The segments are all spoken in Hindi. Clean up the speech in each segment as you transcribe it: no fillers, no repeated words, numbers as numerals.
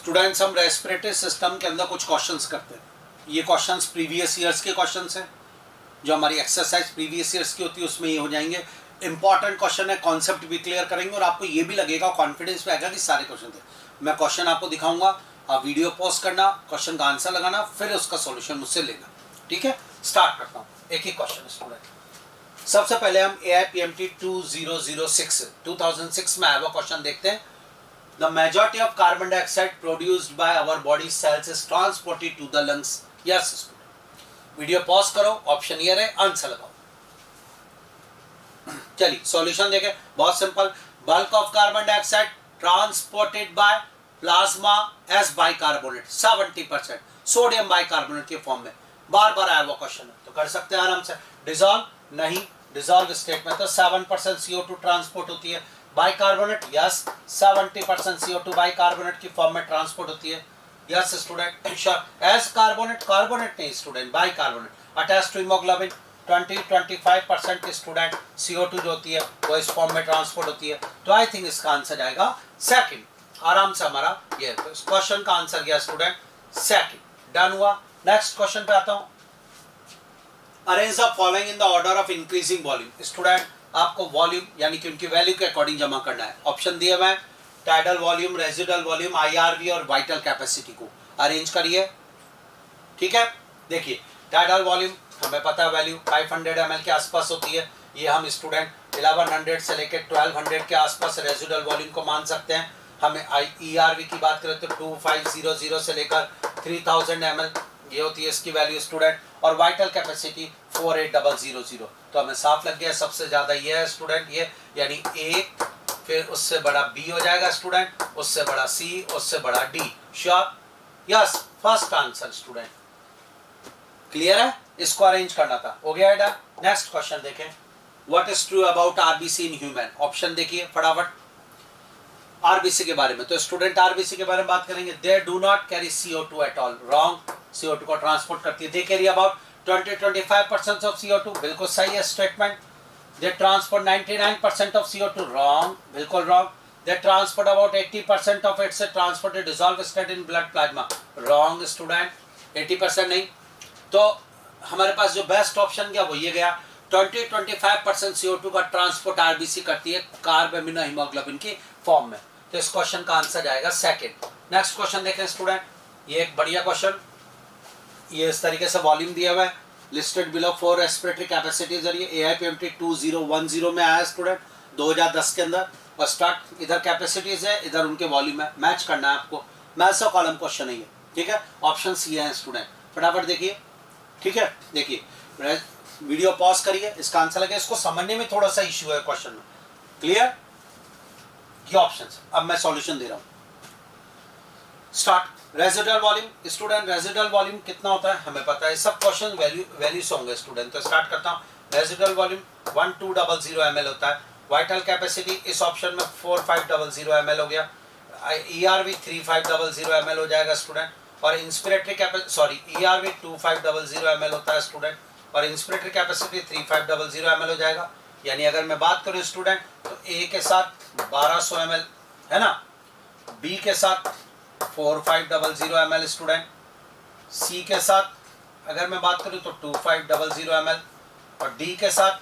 स्टूडेंट्स हम रेस्पिरेटरी सिस्टम के अंदर कुछ क्वेश्चंस करते हैं। ये क्वेश्चंस प्रीवियस ईयर्स के क्वेश्चंस हैं, जो हमारी एक्सरसाइज प्रीवियस ईयर्स की होती है उसमें ये हो जाएंगे। इंपॉर्टेंट क्वेश्चन है, कॉन्सेप्ट भी क्लियर करेंगे और आपको ये भी लगेगा, कॉन्फिडेंस में आएगा कि सारे क्वेश्चन थे। मैं क्वेश्चन आपको दिखाऊंगा, आप वीडियो पॉज करना, क्वेश्चन का आंसर लगाना, फिर उसका सॉल्यूशन मुझसे लेना। ठीक है, स्टार्ट करता हूँ। एक ही क्वेश्चन स्टूडेंट। सबसे पहले हम AIPMT 2006 में आया हुआ क्वेश्चन देखते हैं। The majority of carbon dioxide produced by our body cells is transported to the lungs. Yes, student. Video pause करो, ऑप्शन ये रहे, आंसर लगाओ। चलिए सॉल्यूशन देखें, बहुत simple. Bulk of carbon dioxide transported by plasma S bicarbonate 70%, sodium bicarbonate के फॉर्म में। बार बार आया हुआ क्वेश्चन है तो कर सकते हैं आराम से। डिसॉल्व नहीं, डिसॉल्व स्टेट में तो 7% CO2 ट्रांसपोर्ट होती है। बाइकार्बोनेट यस, 70% CO2 बाइकार्बोनेट की फॉर्म में ट्रांसपोर्ट होती है। Yes student, sure. As carbonate, carbonate नहीं student, bicarbonate attach to haemoglobin 20-25% की स्टूडेंट CO2 जो होती है वो इस फॉर्म में ट्रांसपोर्ट होती है। तो आई थिंक इसका आंसर जाएगा सेकंड। आराम से हमारा ये क्वेश्चन का आंसर गया स्टूडेंट सेकंड। डन हुआ। नेक्स्ट क्वेश्चन पे आता हूं। Arrange the following in the order of increasing volume. Student आपको वॉल्यूम यानी कि उनकी वैल्यू के अकॉर्डिंग जमा करना है। ऑप्शन दिए हुए हैं, tidal volume, residual volume, IRV और वाइटल कैपेसिटी को अरेंज करिए। ठीक है, देखिए टाइडल वॉल्यूम हमें पता है वैल्यू 500 ml के आसपास होती है। ये हम स्टूडेंट 1100 से लेकर 1200 के आसपास रेजिडुअल वॉल्यूम को मान सकते हैं। हमें ERV की बात करें तो 2500 से लेकर 3000 ml ये होती है इसकी वैल्यू स्टूडेंट। और वाइटल कैपेसिटी 48000। तो हमें साफ लग गया सबसे ज्यादा ये है स्टूडेंट, ये यानी एक, फिर उससे बड़ा B हो जाएगा स्टूडेंट, उससे बड़ा C, उससे बड़ा D। Sure? Yes, first answer student. Clear है? इसको अरेंज करना था, हो गया है। नेक्स्ट क्वेश्चन देखें। What is true about RBC in human. Option देखिए फटाफट। RBC के बारे में तो स्टूडेंट RBC के बारे में बात करेंगे। They do not carry CO2 at all. Wrong, CO2 को ट्रांसपोर्ट करती है। They carry about 20-25% of CO2। बिल्कुल सही है statement. They transport 99% of CO2। Wrong, बिल्कुल wrong. They transport about 80% of its transported dissolve state in blood plasma. Wrong student, 80% नहीं। तो हमारे पास जो बेस्ट ऑप्शन गया वो ये गया। 20-25% CO2 का ट्रांसपोर्ट RBC करती है कार्ब एमिनो हीमोग्लोबिन की फॉर्म में। तो इस क्वेश्चन का आंसर जाएगा सेकंड। नेक्स्ट क्वेश्चन देखें स्टूडेंट। ये एक बढ़िया क्वेश्चन, ये इस तरीके से वॉल्यूम दिया हुआ है। लिस्टेड बिलो 4 रेस्पिरेटरी कैपेसिटीज और ये AIPMT 2010 में आया स्टूडेंट 2010 के अंदर। और स्टार्ट इधर कैपेसिटीज है, इधर उनके वॉल्यूम है। मैच करना है आपको, मैथ्स कॉलम क्वेश्चन है ये। ठीक है, ऑप्शन सी है स्टूडेंट, फटाफट देखिए। ठीक है, देखिए वीडियो पॉज करिए, इसका आंसर लगे। इसको समझने में थोड़ा सा इश्यू है क्वेश्चन में। क्लियर? ये ऑप्शंस। अब मैं सॉल्यूशन दे रहा हूं। Start. Residual volume student, residual volume कितना होता है हमें पता है, सब क्वेश्चन वैल्यू से होंगे स्टूडेंट। तो स्टार्ट करता हूं। रेजिडुअल वॉल्यूम 1200 ml होता है। वाइटल कैपेसिटी इस ऑप्शन में 4500 ml हो गया। ERV 3500 ml हो जाएगा स्टूडेंट। और इंस्पिरेटरी कैपेसिटी ERV 2500 ml होता है स्टूडेंट। और इंस्पिरेटरी कैपेसिटी 3500 ml हो जाएगा। यानी अगर मैं बात करूं स्टूडेंट तो A के साथ 1200 ml है ना, B के साथ 4500 ml स्टूडेंट, C के साथ अगर मैं बात करूं तो 2500 ml और D के साथ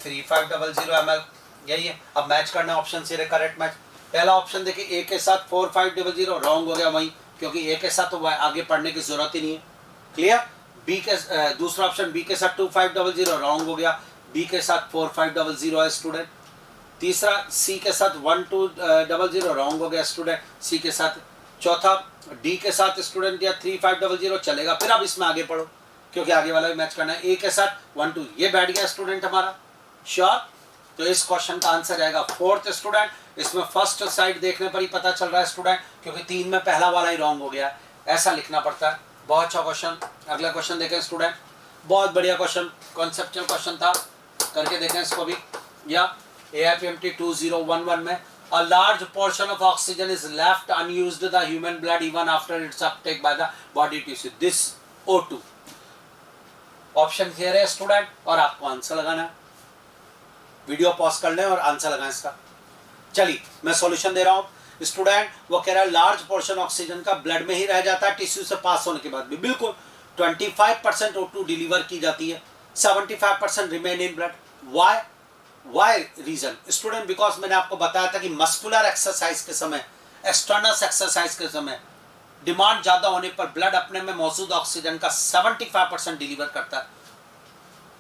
3500 ml। यही है। अब मैच करना ऑप्शन से करेक्ट मैच। पहला ऑप्शन देखिए A के साथ 4500, रॉन्ग हो गया वहीं, क्योंकि A के साथ तो आगे पढ़ने की जरूरत ही नहीं है। क्लियर? B के दूसरा ऑप्शन B के साथ 2500, रॉन्ग हो गया। B के साथ 4500 है स्टूडेंट। तीसरा C के साथ 1200, रॉन्ग हो गया स्टूडेंट C के साथ। चौथा D के साथ स्टूडेंट या 3500 चलेगा। फिर अब इसमें आगे पढ़ो क्योंकि आगे वाला भी मैच करना है। A के साथ 12, ये बैठ गया स्टूडेंट हमारा। श्योर? तो इस क्वेश्चन का आंसर जाएगा फोर्थ स्टूडेंट। इसमें फर्स्ट साइड देखने पर ही पता चल रहा है स्टूडेंट, क्योंकि 3 में पहला वाला ही रॉन्ग हो गया। ऐसा लिखना पड़ता है। बहुत अच्छा क्वेश्चन। अगला क्वेश्चन देखें स्टूडेंट। बहुत बढ़िया क्वेश्चन, कॉन्सेप्चुअल क्वेश्चन था, करके देखें इसको भी। या AIPMT 2011 में a large portion of oxygen is left unused in the human blood even after its uptake by the body tissue. This O2 option clear है स्टूडेंट, और आपको आंसर लगाना है। वीडियो पॉज कर लें और आंसर लगाएं इसका। चलिए मैं सॉल्यूशन दे रहा हूं। स्टूडेंट वो कह रहा है लार्ज पोर्शन ऑक्सीजन का ब्लड में ही रह जाता है टिश्यू से पास होने के बाद भी। बिल्कुल 25% O2 डिलीवर की जाती है, 75% remain in blood. Why reason student? Because मैंने आपको बताया था कि मस्कुलर एक्सरसाइज के समय, एक्सटर्नल एक्सरसाइज के समय डिमांड ज्यादा होने पर ब्लड अपने में मौजूद ऑक्सीजन का 75% डिलीवर करता है।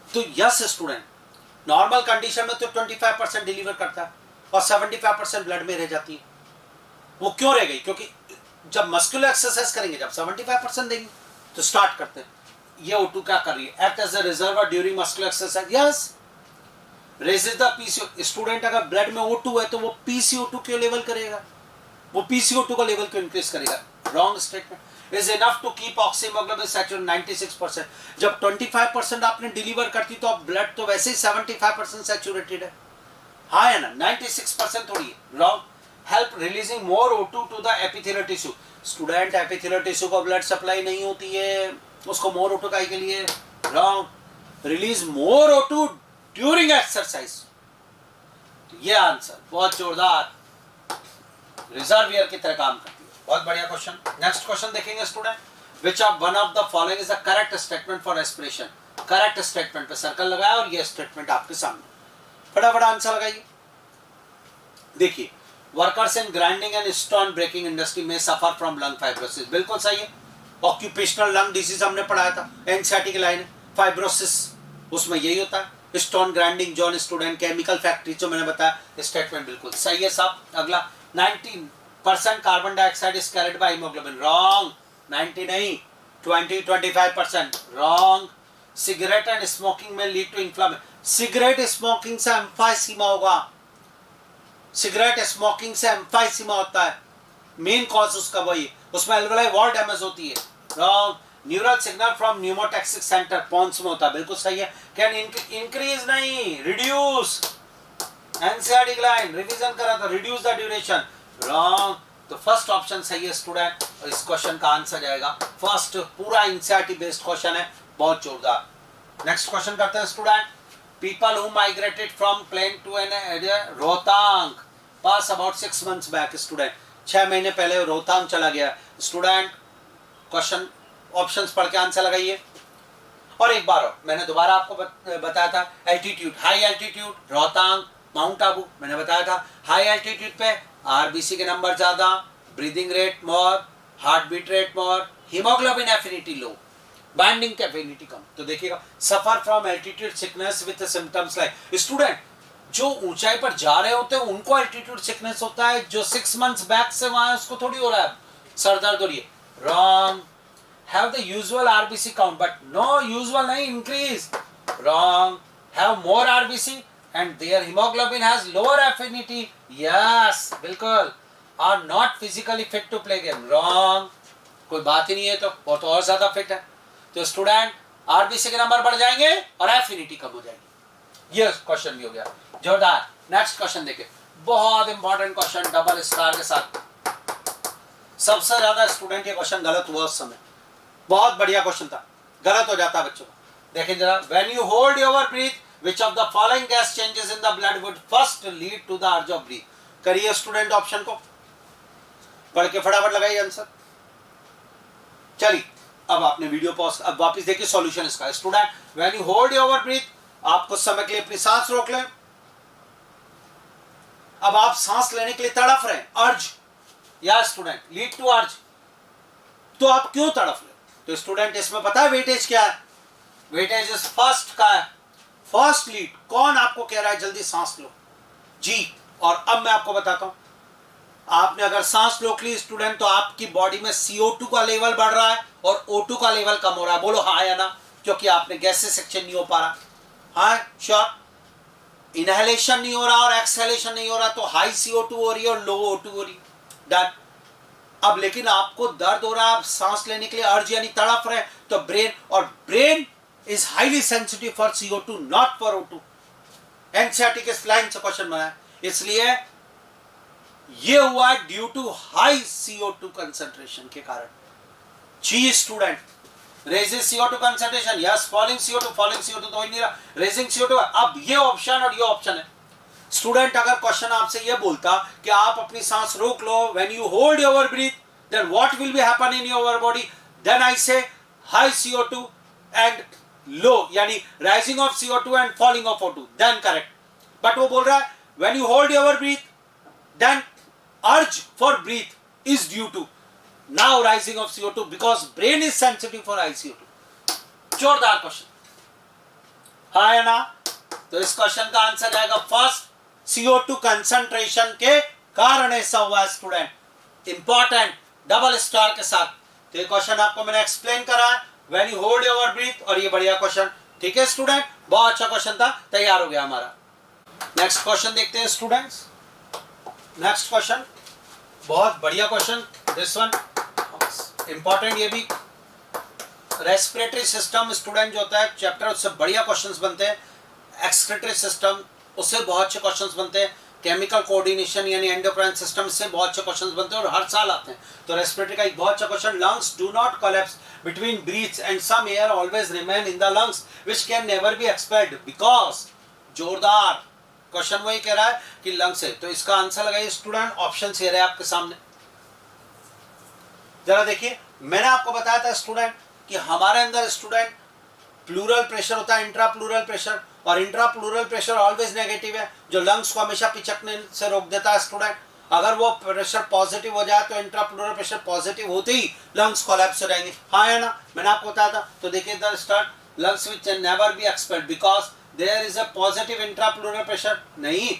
तो यस स्टूडेंट, नॉर्मल कंडीशन में तो 25% डिलीवर करता है और 75% ब्लड में रह जाती है। वो क्यों रह गई? क्योंकि जब मस्कुलर एक्सरसाइज करेंगे, जब 75% देंगे, तो स्टार्ट करते हैं। ये O2 क्या कर रही है? Act as a reservoir during muscular exercise. Yes, raises the PCO. Student अगर ब्लड में O2 है तो वो PCO2 क्यों लेवल करेगा? वो PCO2 का लेवल क्यों इंक्रीज करेगा? Wrong statement. Is enough to keep oxyhaemoglobin saturated 96%। जब 25% आपने डिलीवर करती तो अब ब्लड तो वैसे ही 75% सैचुरेटेड है। हाँ है ना, 96% थोड़ी है। Wrong. Help releasing more O2 to the epithelial tissue. Student epithelial tissue को ब्लड सप्लाई नहीं होती है, उसको मोर O2 काहे के लिए? Wrong. Release more O2 during exercise. ये आंसर बहुत जोरदार रिजर्वियर की तरह काम करती है। बहुत बढ़िया क्वेश्चन। नेक्स्ट क्वेश्चन देखेंगे student. Which of one of the following is the correct statement for respiration? Correct statement पे सर्कल लगाया और ये स्टेटमेंट आपके सामने। फटाफट आंसर लगाइए। देखिए, workers in grinding and stone breaking industry में सफर फ्रॉम लंग फाइब्रोसिस। बिल्कुल सही है। ऑक्यूपेशनल लंग डिसीज हमने पढ़ाया था, एनसीईआरटी की लाइन है। फाइब्रोसिस उसमें यही होता है। Stone grinding John student chemical factory जो मैंने बताया, स्टेटमेंट बिल्कुल सही है साहब। अगला 19% carbon dioxide is carried by haemoglobin. Wrong. 90 नहीं, 20-25%। रॉन्ग। सिगरेट एंड स्मोकिंग में lead to inflammation. Cigarette smoking से एम्फाइसीमा होगा। सिगरेट स्मोकिंग से एम्फाइसीमा होता है, मेन कॉज उसका वही, उसमें एल्वेलाई वॉल डैमेज होती है। Wrong. Neural signal from pneumotaxic centre pons में होता है। बिल्कुल सही है। कैन इंक्रीज नहीं, रिड्यूस। एनसीईआरटी की लाइन रिवीजन करा था, रिड्यूस द ड्यूरेशन। रॉन्ग। तो फर्स्ट ऑप्शन सही है स्टूडेंट, और इस क्वेश्चन का आंसर जाएगा फर्स्ट। पूरा एनसीईआरटी बेस्ड क्वेश्चन है, बहुत जोरदार। नेक्स्ट क्वेश्चन करते हैं student. People who migrated from plain to an area Rohtang pass about 6 months back. Student 6 महीने पहले रोहतांग चला गया। स्टूडेंट क्वेश्चन ऑप्शंस पढ़ के आंसर लगाइए। और एक बार मैंने दोबारा आपको बताया था, altitude, high altitude Rohtang, mount Abu, मैंने बताया था हाई एल्टीट्यूड पे आरबीसी के नंबर ज्यादा, breathing rate more, heart beat rate more, haemoglobin affinity low, binding capacity कम। तो देखिएगा, suffer from altitude sickness with symptoms like. Student जो ऊंचाई पर जा रहे होते हैं उनको एल्टीट्यूड सिकनेस होता है, जो 6 months बैक से वहां उसको थोड़ी हो रहा है सर दर्द हो रही है। Wrong. Have the usual RBC count, but no usual नहीं, increase. Wrong. Have more RBC and their hemoglobin has lower affinity. Yes, बिल्कुल। Are not physically fit to play game. Wrong. कोई बात ही नहीं है, तो वो तो और ज्यादा फिट है। तो स्टूडेंट आरबीसी के नंबर बढ़ जाएंगे और एफिनिटी कम हो जाएगी। ये क्वेश्चन भी हो गया, जोरदार। नेक्स्ट क्वेश्चन देखिए, बहुत इंपॉर्टेंट क्वेश्चन, डबल स्टार के साथ। सबसे ज्यादा स्टूडेंट ये क्वेश्चन गलत हुआ उस समय, बहुत बढ़िया क्वेश्चन था, गलत हो जाता बच्चों को। देखिए जरा, when you hold your breathe which of the following gas changes in the blood would first lead to the urge of breath? करिए स्टूडेंट, ऑप्शन को पढ़ के फटाफट लगाइए आंसर। चलिए अब आपने वीडियो पॉज, अब वापस देखिए सॉल्यूशन इसका। Student when you hold your breathe, आप कुछ समय के लिए अपनी सांस रोक लें। अब आप सांस लेने के लिए तड़फ रहे हैं, अर्ज या स्टूडेंट लीड टू अर्ज, तो आप क्यों तड़फ रहे? तो स्टूडेंट इसमें पता है वेटेज क्या है? वेटेज इज फर्स्ट का है, फर्स्ट लीड। कौन आपको कह रहा है जल्दी सांस लो? जी। और अब मैं आपको बताता हूं, आपने अगर सांस रोक ली स्टूडेंट, तो आपकी बॉडी में CO2 का लेवल बढ़ रहा है और O2 का लेवल कम हो रहा है। बोलो हाँ या ना, क्योंकि आपने गैसेस सेक्शन नहीं हो पा रहा। हाँ श्योर, इनहेलेशन नहीं हो रहा और एक्सहेलेशन नहीं हो रहा, तो हाई CO2 हो रही है और लो O2 हो रही है। डन। अब लेकिन आपको दर्द हो रहा है, आप सांस लेने के लिए अर्ज यानी तड़प रहे हैं, तो brain is highly sensitive for CO2, not for O2. NCERT के लाइन से क्वेश्चन बनाया, इसलिए ये हुआ due to high CO2 concentration के कारण। जी student, raising CO2 concentration, yes. Falling CO2 तो ही नहीं रहा, रेजिंग CO2। अब ये ऑप्शन और ये ऑप्शन है, स्टूडेंट अगर क्वेश्चन आपसे ये बोलता कि आप अपनी सांस रोक लो, when you hold your breath then what will be happen in your body, then I say high CO2 and low, यानी rising of CO2 and falling of O2, then correct. But वो बोल रहा है when you hold your breath then urge for breath is due to now rising of CO2 because brain is sensitive for high CO2. जोरदार क्वेश्चन, हाँ या ना? तो इस क्वेश्चन का आंसर आएगा फर्स्ट, CO2 कंसंट्रेशन के कारण ऐसा हुआ स्टूडेंट. इंपॉर्टेंट डबल स्टार के साथ. तो ये क्वेश्चन आपको मैंने एक्सप्लेन करा है, when you hold your breathe, और ये बढ़िया क्वेश्चन. ठीक है स्टूडेंट, बहुत अच्छा क्वेश्चन था, तैयार हो गया हमारा. नेक्स्ट क्वेश्चन देखते हैं स्टूडेंट्स. नेक्स्ट क्वेश्चन बहुत बढ़िया क्वेश्चन, दिस वन इंपॉर्टेंट. ये भी रेस्पिरेटरी सिस्टम स्टूडेंट जो होता है चैप्टर, उससे बढ़िया क्वेश्चंस बनते हैं. एक्सक्रीटरी सिस्टम, उससे बहुत अच्छे क्वेश्चंस बनते हैं. केमिकल कोऑर्डिनेशन यानी एंडोक्राइन सिस्टम से बहुत अच्छे क्वेश्चंस बनते हैं और हर साल आते हैं. तो रेस्पिरेटरी का एक बहुत अच्छा question, lungs do not collapse between breaths and some air always remain in the lungs which can never be expelled because. जोरदार क्वेश्चन वही कह रहा है कि लंग्स है. तो इसका आंसर लगाइए स्टूडेंट, ऑप्शन से रहे आपके सामने. जरा देखिए, मैंने आपको बताया था स्टूडेंट कि हमारे अंदर स्टूडेंट प्लूरल प्रेशर होता है, इंट्रा प्लूरल प्रेशर, और intra plural pressure always negative है, जो लंग्स को हमेशा पिचकने से रोक देता है स्टूडेंट. अगर वो प्रेशर पॉजिटिव हो जाए तो इंट्रा प्लूरल प्रेशर पॉजिटिव होते ही लंग्स कोलैप्स हो जाएंगे. हाँ है ना? मैंने आपको बताया था. तो देखिए इधर start, lungs which never be expelled because there is a positive intrapleural pressure. नहीं,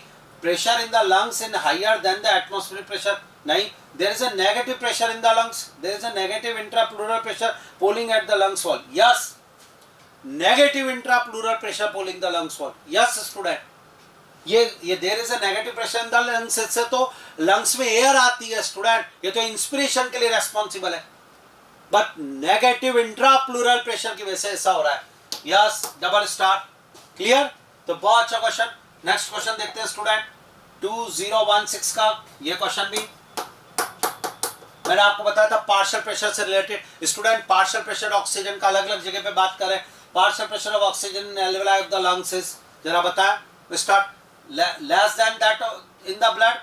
pressure in the lungs is higher than the atmospheric pressure. नहीं, there is a negative pressure in the lungs. There is a negative intrapleural pressure pulling at the lungs wall. Yes, negative intrapleural pressure pulling the lungs wall. Yes student, ये there is a negative pressure in the lungs, इससे तो lungs में air आती है स्टूडेंट, ये तो इंस्पिरेशन के लिए रेस्पॉन्सिबल है. बट नेगेटिव इंट्राप्लूरल प्रेशर की वजह से ऐसा हो रहा है. Yes, double star. क्लियर? तो बहुत अच्छा क्वेश्चन. नेक्स्ट क्वेश्चन देखते हैं स्टूडेंट, 2016 का ये क्वेश्चन भी मैंने आपको बताया था पार्शियल प्रेशर से related. Student partial pressure oxygen का अलग अलग जगह पे बात करें. Partial pressure of oxygen alveoli of the lungs is, जरा बताएं. Start. Less than that in the blood,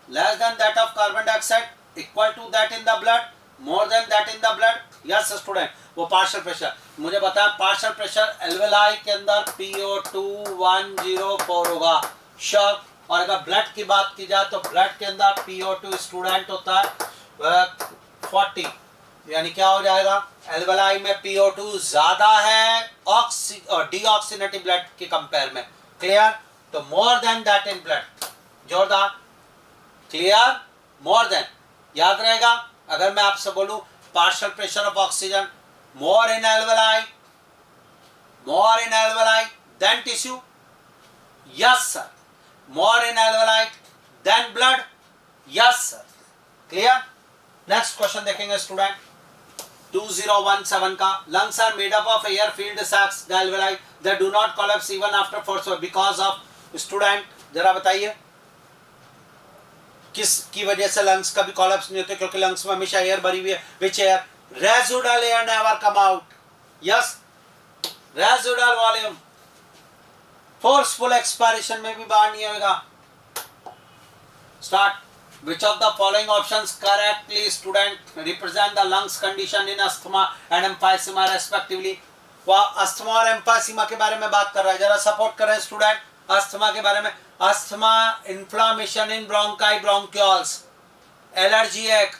less than that of carbon dioxide, equal to that in the blood, more than that in the blood. Yes student, वो पार्शियल प्रेशर मुझे बताया. पार्शियल प्रेशर एल्वेलाई के अंदर PO2 104 होगा श्योर. और अगर ब्लड की बात की जाए तो ब्लड के अंदर PO2 स्टूडेंट होता है 40, यानी क्या हो जाएगा, एल्वेलाई में PO2 ज्यादा है और डीऑक्सीनेटिव ब्लड के कंपेयर में. क्लियर? तो मोर देन दैट इन ब्लड. जोरदार. क्लियर? More than. याद रहेगा अगर मैं आपसे बोलूं partial pressure of oxygen more in alveoli than tissue. Yes sir. More in alveoli than blood. Yes sir. Clear? Next question देखेंगे स्टूडेंट 2017 का. lungs are made up of air filled sacs, the alveoli that do not collapse even after force because of. Student जरा बताइए किस की वजह से लंग्स कभी कोलैप्स नहीं होते? क्योंकि लंग्स में हमेशा एयर भरी हुई है. Which air? Residual air never come out. Yes, residual volume. Forceful expiration में भी बाहर नहीं होगा. Start. Which of the following options correctly student represent the lungs condition in asthma and emphysema respectively. वह अस्थमा और एम्फाइसीमा के बारे में बात कर रहा है, जरा सपोर्ट करें स्टूडेंट. अस्थमा के बारे में, अस्थमा इन्फ्लामेशन इन ब्रोंकाई ब्रोंक्यूल्स, एलर्जी एक,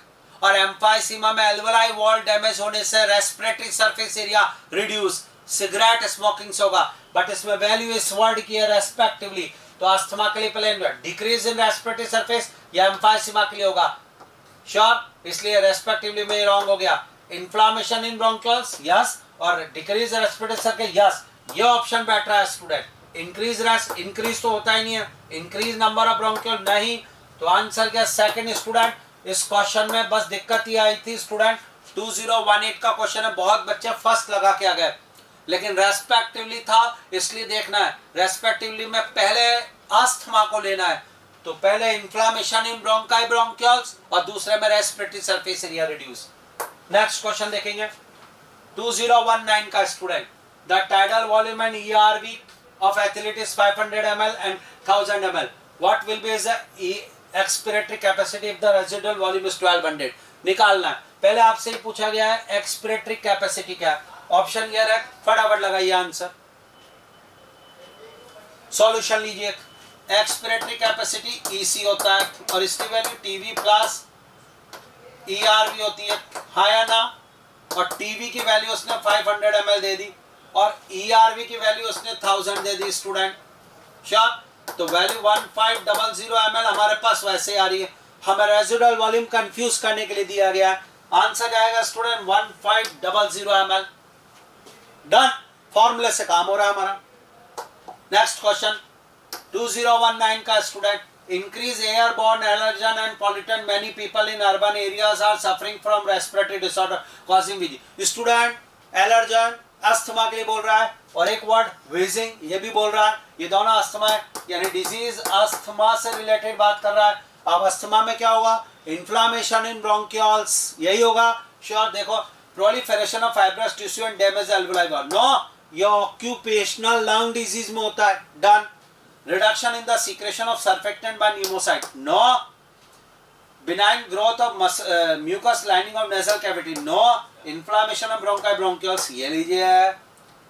और एम्फाइसीमा में एल्वेलाई वॉल डैमेज होने से respiratory surface area reduce, cigarette smoking से होगा. बट इसमें वैल्यू इस वर्ड की है रेस्पेक्टिवली. तो अस्थमा के लिए पहले डिक्रीज इन रेस्पिरेटरी सरफेस या एम्फाइसीमा के लिए होगा श्योर, इसलिए रेस्पेक्टिवली में रॉन्ग हो गया. इन्फ्लामेशन इन ब्रोंक्यूल्स यस, और डिक्रीज रेस्पिरेटरी सरफेस यस. ये ऑप्शन बैठ रहा है स्टूडेंट. इंक्रीज तो होता ही नहीं है. इंक्रीज नंबर ऑफ ब्रोंक्यूल नहीं. तो आंसर क्या सेकंड स्टूडेंट. इस क्वेश्चन में बस दिक्कत ही आई थी स्टूडेंट. 2018 का क्वेश्चन है, बहुत बच्चे फर्स्ट लगा के आ गए, लेकिन रेस्पेक्टिवली था इसलिए देखना है. रेस्पेक्टिवली में पहले अस्थमा को लेना है. तो पहले इन्फ्लामेशन इन ब्रोंकाई ब्रोंक्यूल्स और दूसरे में respiratory surface area reduce. Next question देखेंगे 2019 का student. The tidal volume and ERV of athlete is 500 ml and 1000 ml. What will B is expiratory capacity if the residual volume is 1200 निकालना है। पहले आपसे ही पूछा गया है एक्सपिरेटरी कैपेसिटी क्या है, ऑप्शन क्लियर है, फटाफट लगाइए आंसर, सॉल्यूशन लीजिए। एक्सपिरेटरी कैपेसिटी ईसी होता है और इसकी वैल्यू टीवी प्लस ईआरवी होती है, हाँ या ना। और टीवी की वैल्यू उसने 500 ml दे दी और ईआरवी की वैल्यू उसने 1000 दे दी स्टूडेंट, श्योर। तो वैल्यू 1500 ml हमारे पास वैसे आ रही है, हमें रेजिडुअल वॉल्यूम कंफ्यूज करने के लिए दिया गया है। आंसर आएगा स्टूडेंट 1500 ml। डन, फॉर्मूले से काम हो रहा है हमारा। नेक्स्ट क्वेश्चन 2019 का student, increase airborne allergen and pollutant, many people in urban areas are suffering from respiratory disorder causing wheezing। Student allergen asthma के लिए बोल रहा है और एक वर्ड wheezing ये भी बोल रहा है, ये दोनों अस्थमा है, यानी डिजीज अस्थमा से रिलेटेड बात कर रहा है। अब अस्थमा में क्या होगा, इन्फ्लामेशन इन ब्रोंकियल्स, यही होगा श्योर। देखो proliferation of fibrous tissue and damage alveoli valve, no ये ऑक्यूपेशनल लंग डिजीज में होता है, done. Reduction in the secretion of surfactant by pneumocyte, no. Benign growth of mucus lining of nasal cavity, no. Inflammation of bronchi bronchioles, ये लीजिए,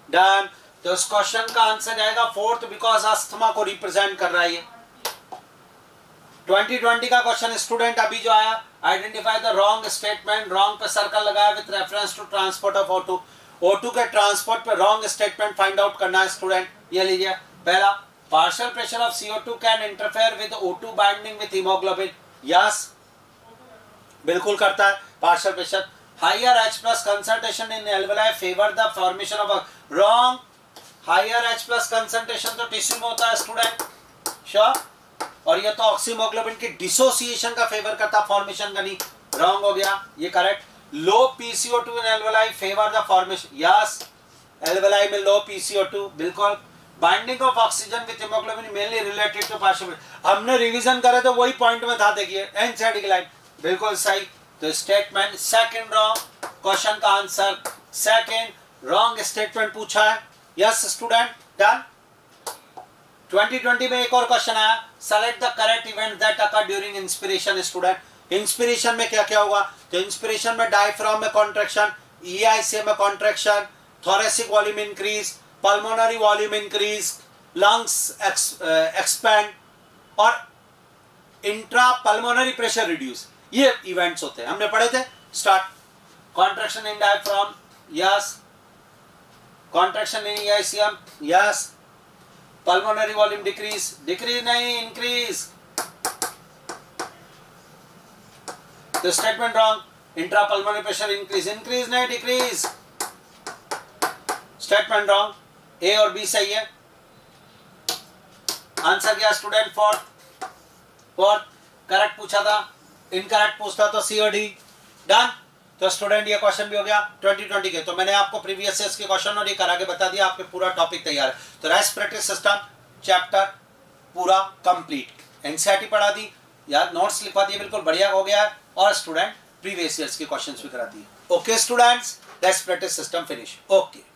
done। तो इस क्वेश्चन का आंसर आएगा फोर्थ, बिकॉज अस्थमा को रिप्रेजेंट कर रहा है ये। 2020 का क्वेश्चन स्टूडेंट अभी जो आया, identify the wrong statement, wrong पे सर्कल लगाया with reference to transport of O2, O2 के ट्रांसपोर्ट पे रॉन्ग स्टेटमेंट फाइंड आउट करना है स्टूडेंट, ये लीजिए। पहला, partial pressure of CO2 can interfere with O2 binding with hemoglobin, yes बिल्कुल करता है partial pressure। higher H plus concentration in alveoli favor the formation of a, wrong, higher H plus concentration तो टिश्यू में होता है स्टूडेंट, श्योर। और ये तो ऑक्सीमोग्लोबिन की डिसोसिएशन का फेवर करता है, फॉर्मेशन का नहीं, रॉन्ग हो गया, ये correct. Low PCO2 in alveoli favor the formation, yes alveoli में लो PCO2, बिल्कुल। Binding of oxygen with haemoglobin mainly related to partial, हमने रिवीजन करे तो वही पॉइंट में था, देखिए एनसाइडिक लाइन, बिल्कुल सही। तो स्टेटमेंट सेकंड रॉन्ग, क्वेश्चन का आंसर सेकंड रॉन्ग स्टेटमेंट पूछा है, यस स्टूडेंट, डन। 2020 में एक और क्वेश्चन आया, select the correct event that occur during inspiration, student inspiration में क्या क्या होगा, तो इंस्पिरेशन में डायफ्राम में कॉन्ट्रैक्शन, EICA में contraction, thoracic volume increase, pulmonary volume increase, lungs expand और इंट्रा पल्मोनरी प्रेशर रिड्यूस, ये इवेंट्स होते हैं, हमने पढ़े थे। स्टार्ट, कॉन्ट्रैक्शन इन डायफ्राम, यस, कॉन्ट्रैक्शन इन EICA, yes, pulmonary volume decrease, decrease नहीं इंक्रीज, तो statement wrong, intra pulmonary pressure increase, increase नहीं डिक्रीज, स्टेटमेंट रॉन्ग, ए और बी सही है। आंसर क्या स्टूडेंट, फोर्थ करेक्ट पूछा था, इनकरेक्ट पूछता तो सी और डी, डन। तो स्टूडेंट ये क्वेश्चन भी हो गया 2020 के। तो मैंने आपको प्रीवियस ईयर्स के क्वेश्चन और ये करा के बता दिया, आपके पूरा टॉपिक तैयार है। तो रेस्पिरेटरी सिस्टम चैप्टर पूरा कंप्लीट, एनसीईआरटी पढ़ा दी, यार नोट्स लिखवा दिए, बिल्कुल बढ़िया हो गया है, और स्टूडेंट प्रीवियस ईयर्स के क्वेश्चंस भी करा दिए। Okay students, respiratory system finish, okay.